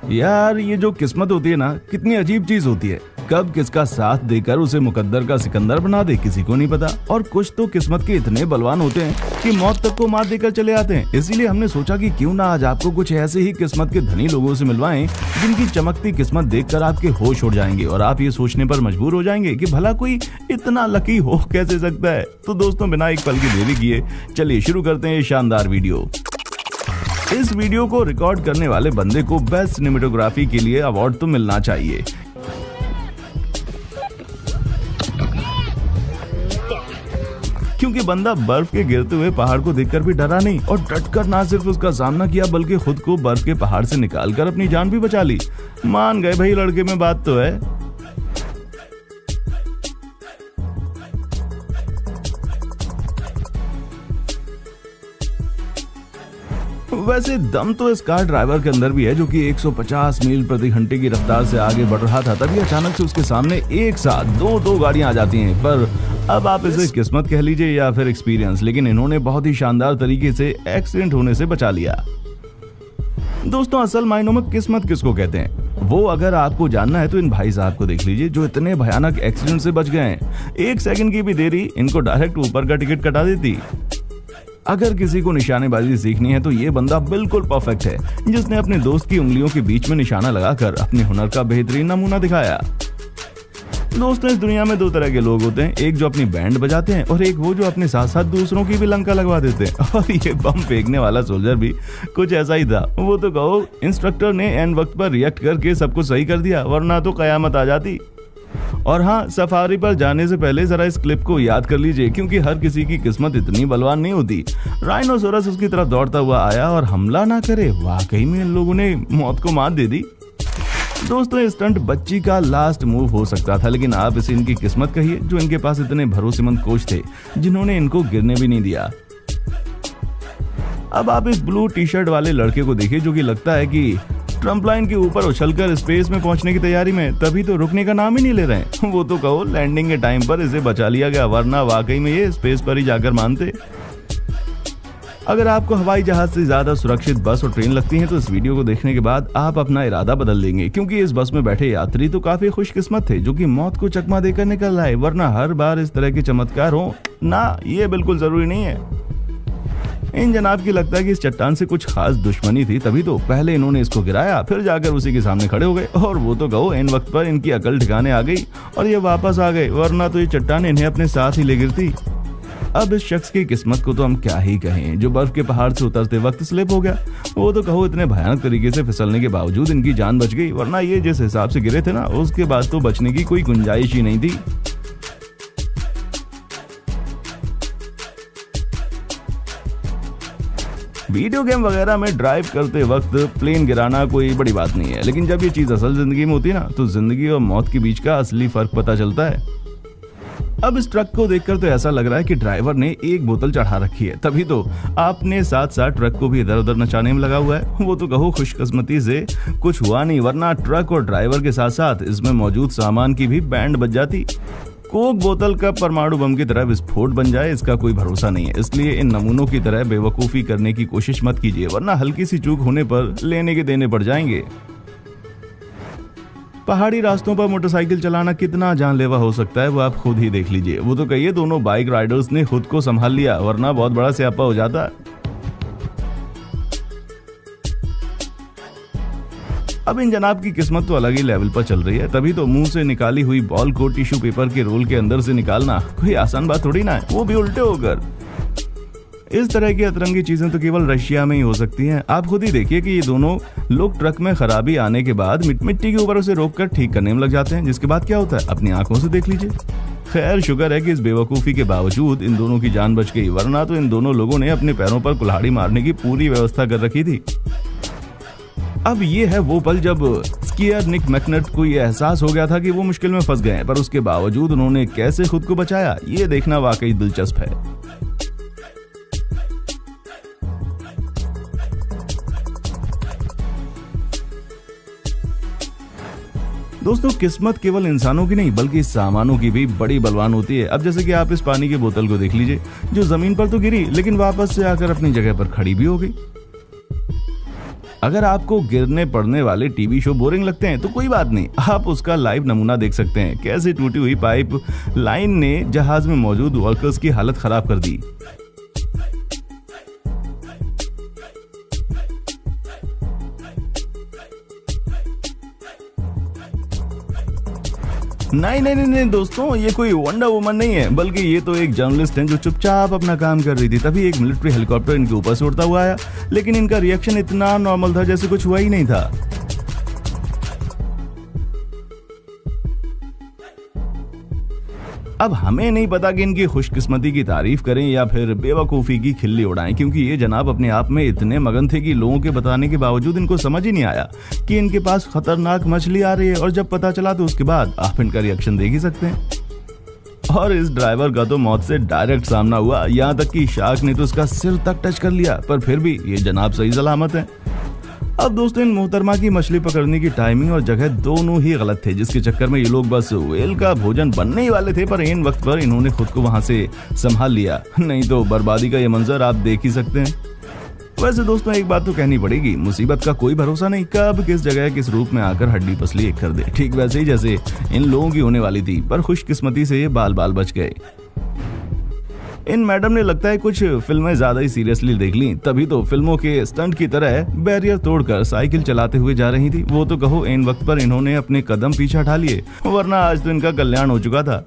यार ये जो किस्मत होती है ना, कितनी अजीब चीज होती है। कब किसका साथ देकर उसे मुकद्दर का सिकंदर बना दे किसी को नहीं पता। और कुछ तो किस्मत के इतने बलवान होते हैं कि मौत तक को मात देकर चले आते हैं। इसीलिए हमने सोचा कि क्यों ना आज आपको कुछ ऐसे ही किस्मत के धनी लोगों से मिलवाएं जिनकी चमकती किस्मत देखकर आपके होश उड़ जाएंगे और आप ये सोचने पर मजबूर हो जाएंगे कि भला कोई इतना लकी हो कैसे सकता है। तो दोस्तों बिना एक पल की देरी किए चलिए शुरू करते हैं ये शानदार वीडियो। इस वीडियो को रिकॉर्ड करने वाले बंदे को बेस्ट सिनेमेटोग्राफी के लिए अवार्ड तो मिलना चाहिए, क्योंकि बंदा बर्फ के गिरते हुए पहाड़ को देखकर भी डरा नहीं और डटकर ना सिर्फ उसका सामना किया बल्कि खुद को बर्फ के पहाड़ से निकालकर अपनी जान भी बचा ली। मान गए भाई लड़के में बात तो है। वैसे दम तो इस कार ड्राइवर के अंदर भी है, जो कि 150 मील प्रति घंटे की रफ्तार से आगे बढ़ रहा था। तभी अचानक से उसके सामने एक साथ दो गाड़ियां आ जाती हैं। पर अब आप इसे किस्मत कह लीजिए या फिर एक्सपीरियंस, लेकिन इन्होंने बहुत ही शानदार तरीके से एक्सीडेंट होने से बचा लिया। दोस्तों असल मायनों में किस्मत किसको कहते हैं, वो अगर आपको जानना है तो इन भाई साहब को देख लीजिए जो इतने भयानक एक्सीडेंट से बच गए हैं। 1 सेकंड की भी देरी इनको डायरेक्ट ऊपर का टिकट कटा देती। अगर किसी को निशानेबाजी सीखनी है तो ये बंदा बिल्कुल परफेक्ट है, जिसने अपने दोस्त की उंगलियों के बीच में निशाना लगाकर अपने हुनर का बेहतरीन नमूना दिखाया। दोस्तों इस दुनिया में 2 तरह के लोग होते हैं, एक जो अपनी बैंड बजाते हैं और एक वो जो अपने साथ साथ दूसरों की भी लंका लगवा देते हैं। और ये बम फेंकने वाला सोल्जर भी कुछ ऐसा ही था। वो तो कहो इंस्ट्रक्टर ने एन वक्त पर रिएक्ट करके सब कुछ सही कर दिया, वरना तो कयामत आ जाती। और हाँ, सफारी पर जाने से पहले जरा इस क्लिप को याद कर लीजिए, क्योंकि हर किसी की किस्मत इतनी बलवान नहीं होती। राइनोसोरस उसकी तरफ दौड़ता हुआ आया और हमला ना करे, वाकई में इन लोगों ने मौत को मात दे दी। दोस्तों ये स्टंट बच्ची का लास्ट मूव हो सकता था, लेकिन आप इसे इनकी किस्मत कहिए जो इनके पास इतने भरोसेमंद कोच थे जिन्होंने इनको गिरने भी नहीं दिया। अब आप इस ब्लू टी शर्ट वाले लड़के को देखिए जो कि लगता है कि ट्रम्पलाइन के ऊपर उछलकर स्पेस में पहुंचने की तैयारी में, तभी तो रुकने का नाम ही नहीं ले रहे हैं। वो तो कहो लैंडिंग के टाइम पर इसे बचा लिया गया, वरना वाकई में ये स्पेस पर ही जाकर मानते। अगर आपको हवाई जहाज से ज्यादा सुरक्षित बस और ट्रेन लगती हैं तो इस वीडियो को देखने के बाद आप अपना इरादा बदल देंगे, क्योंकि इस बस में बैठे यात्री तो काफी खुशकिस्मत थे जो कि मौत को चकमा देकर निकल आए, वरना हर बार इस तरह के चमत्कार हो ना, ये बिल्कुल जरूरी नहीं है। इन जनाब की लगता है कि इस चट्टान से कुछ खास दुश्मनी थी, तभी तो पहले इन्होंने इसको गिराया, फिर जाकर उसी के सामने खड़े हो गए। और वो तो कहो इन वक्त पर इनकी अकल ठिकाने आ गई और ये वापस आ गए, वरना तो ये चट्टान इन्हें अपने साथ ही ले गिरती। अब इस शख्स की किस्मत को तो हम क्या ही कहें, जो बर्फ के पहाड़ से उतरते वक्त स्लिप हो गया। वो तो कहो इतने भयानक तरीके से फिसलने के बावजूद इनकी जान बच गई, वरना ये जिस हिसाब से गिरे थे ना, उसके बाद तो बचने की कोई गुंजाइश ही नहीं थी। वीडियो गेम वगैरह में ड्राइव करते वक्त प्लेन गिराना कोई बड़ी बात नहीं है, लेकिन जब ये चीज असल जिंदगी में होती है ना, तो जिंदगी और मौत के बीच का असली फर्क पता चलता है। अब इस ट्रक को देखकर तो ऐसा लग रहा है कि ड्राइवर ने एक बोतल चढ़ा रखी है, तभी तो आपने साथ साथ ट्रक को भी इधर उधर नचाने में लगा हुआ है। वो तो कहो खुशकिस्मती से कुछ हुआ नहीं, वरना ट्रक और ड्राइवर के साथ साथ इसमें मौजूद सामान की भी बैंड बज जाती। कोक बोतल का परमाणु बम की तरह विस्फोट बन जाए इसका कोई भरोसा नहीं है, इसलिए इन नमूनों की तरह बेवकूफ़ी करने की कोशिश मत कीजिए, वरना हल्की सी चूक होने पर लेने के देने पड़ जाएंगे। पहाड़ी रास्तों पर मोटरसाइकिल चलाना कितना जानलेवा हो सकता है वो आप खुद ही देख लीजिए। वो तो कहिए दोनों बाइक राइडर्स ने खुद को संभाल लिया, वरना बहुत बड़ा स्यापा हो जाता। अब इन जनाब की किस्मत तो अलग ही लेवल पर चल रही है, तभी तो मुंह से निकाली हुई बॉल को टिश्यू पेपर के रोल के अंदर से निकालना कोई आसान बात थोड़ी ना है, वो भी उल्टे होकर। इस तरह की अतरंगी चीजें तो केवल रशिया में ही हो सकती हैं। आप खुद ही देखिए कि ये दोनों लोग ट्रक में खराबी आने के बाद मिट्टी के ऊपर उसे रोककर ठीक करने में लग जाते हैं, जिसके बाद क्या होता है अपनी आंखों से देख लीजिए। खैर शुक्र है कि इस बेवकूफ़ी के बावजूद इन दोनों की जान बच गई, वरना तो इन दोनों लोगों ने अपने पैरों पर कुल्हाड़ी मारने की पूरी व्यवस्था कर रखी थी। अब ये है वो पल जब स्कीयर निक मैकनट को ये एहसास हो गया था कि वो मुश्किल में फंस गए हैं, पर उसके बावजूद उन्होंने कैसे खुद को बचाया, ये देखना वाकई दिलचस्प है। दोस्तों किस्मत केवल इंसानों की नहीं बल्कि सामानों की भी बड़ी बलवान होती है। अब जैसे कि आप इस पानी की बोतल को देख लीजिए, जो जमीन पर तो गिरी लेकिन वापस से आकर अपनी जगह पर खड़ी भी हो गई। अगर आपको गिरने पड़ने वाले टीवी शो बोरिंग लगते हैं तो कोई बात नहीं, आप उसका लाइव नमूना देख सकते हैं, कैसे टूटी हुई पाइप लाइन ने जहाज में मौजूद वर्कर्स की हालत खराब कर दी। नहीं दोस्तों, ये कोई वंडर वुमन नहीं है, बल्कि ये तो एक जर्नलिस्ट हैं जो चुपचाप अपना काम कर रही थी। तभी एक मिलिट्री हेलीकॉप्टर इनके ऊपर से उड़ता हुआ आया, लेकिन इनका रिएक्शन इतना नॉर्मल था जैसे कुछ हुआ ही नहीं था। अब हमें नहीं पता कि इनकी खुशकिस्मती की तारीफ करें या फिर बेवकूफ़ी की खिल्ली उड़ाएं, क्योंकि ये जनाब अपने आप में इतने मगन थे कि लोगों के बताने के बावजूद इनको समझ ही नहीं आया कि इनके पास खतरनाक मछली आ रही है। और जब पता चला तो उसके बाद आप इनका रिएक्शन देख ही सकते हैं। और इस ड्राइवर का तो मौत से डायरेक्ट सामना हुआ, यहाँ तक कि शार्क ने तो उसका सिर तक टच कर लिया, पर फिर भी ये जनाब सही सलामत है। अब दोस्तों, इन मोहतरमा की मछली पकड़ने की टाइमिंग और जगह दोनों ही गलत थे, जिसके चक्कर में ये लोग बस व्हेल का भोजन बनने ही वाले थे, पर इन वक्त पर इन्होंने खुद को वहां से संभाल लिया, नहीं तो बर्बादी का ये मंजर आप देख ही सकते हैं। वैसे दोस्तों, एक बात तो कहनी पड़ेगी, मुसीबत का कोई भरोसा नहीं, कब किस जगह किस रूप में आकर हड्डी पसली एक कर दे। ठीक वैसे ही जैसे इन लोगों की होने वाली थी, पर खुशकिस्मती से ये बाल बाल बच गए। इन मैडम ने लगता है कुछ फिल्में ज्यादा ही सीरियसली देख ली, तभी तो फिल्मों के स्टंट की तरह बैरियर तोड़कर साइकिल चलाते हुए जा रही थी। वो तो कहो इन वक्त पर इन्होंने अपने कदम पीछे हटा लिए, वरना आज तो इनका कल्याण हो चुका था।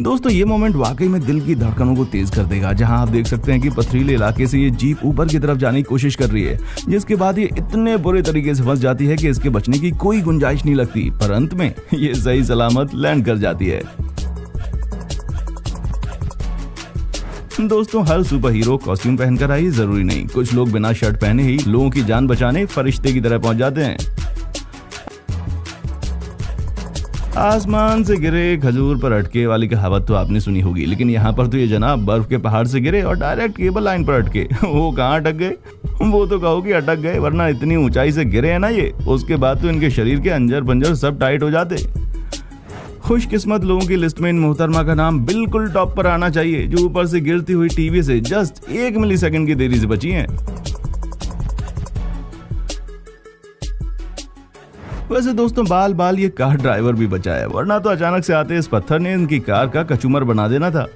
दोस्तों, ये मोमेंट वाकई में दिल की धड़कनों को तेज कर देगा, जहां आप देख सकते हैं कि पथरीले इलाके से ये जीप ऊपर की तरफ जाने की कोशिश कर रही है, जिसके बाद ये इतने बुरे तरीके से फंस जाती है कि इसके बचने की कोई गुंजाइश नहीं लगती, पर अंत में ये सही सलामत लैंड कर जाती है। दोस्तों, हर सुपर हीरो कॉस्ट्यूम पहनकर आई जरूरी नहीं, कुछ लोग बिना शर्ट पहने ही लोगों की जान बचाने फरिश्ते की तरह पहुंच जाते हैं। आसमान से गिरे खजूर पर अटके वाली कहावत तो आपने सुनी होगी, लेकिन यहाँ पर तो ये जनाब बर्फ के पहाड़ से गिरे और डायरेक्ट केबल लाइन पर अटके। वो कहाँ अटक गए, वो तो कहो कि अटक गए, वरना इतनी ऊंचाई से गिरे हैं ना ये, उसके बाद तो इनके शरीर के अंजर पंजर सब टाइट हो जाते। खुशकिस्मत लोगों की लिस्ट में इन मोहतरमा का नाम बिल्कुल टॉप पर आना चाहिए, जो ऊपर से गिरती हुई टीवी से जस्ट 1 मिलीसेकंड की देरी से बची हैं। वैसे दोस्तों, बाल बाल ये कार ड्राइवर भी बचा है, वरना तो अचानक से आते इस पत्थर ने इनकी कार का कचूमर बना देना था।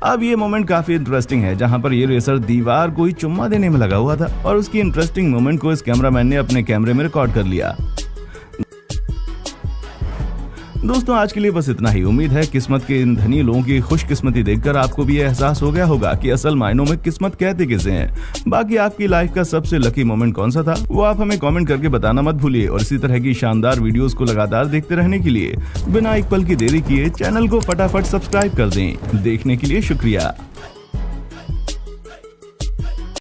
अब ये मोमेंट काफी इंटरेस्टिंग है, जहां पर ये रेसर दीवार को ही चुम्मा देने में लगा हुआ था, और उसकी इंटरेस्टिंग मोमेंट को इस कैमरामैन ने अपने कैमरे में रिकॉर्ड कर लिया। दोस्तों, आज के लिए बस इतना ही। उम्मीद है किस्मत के इन धनी लोगों की खुशकिस्मती देखकर आपको भी ये एहसास हो गया होगा कि असल मायनों में किस्मत कहते किसे हैं। बाकी आपकी लाइफ का सबसे लकी मोमेंट कौन सा था, वो आप हमें कमेंट करके बताना मत भूलिए। और इसी तरह की शानदार वीडियोस को लगातार देखते रहने के लिए बिना एक पल की देरी किए चैनल को फटाफट सब्सक्राइब कर दें। देखने के लिए शुक्रिया।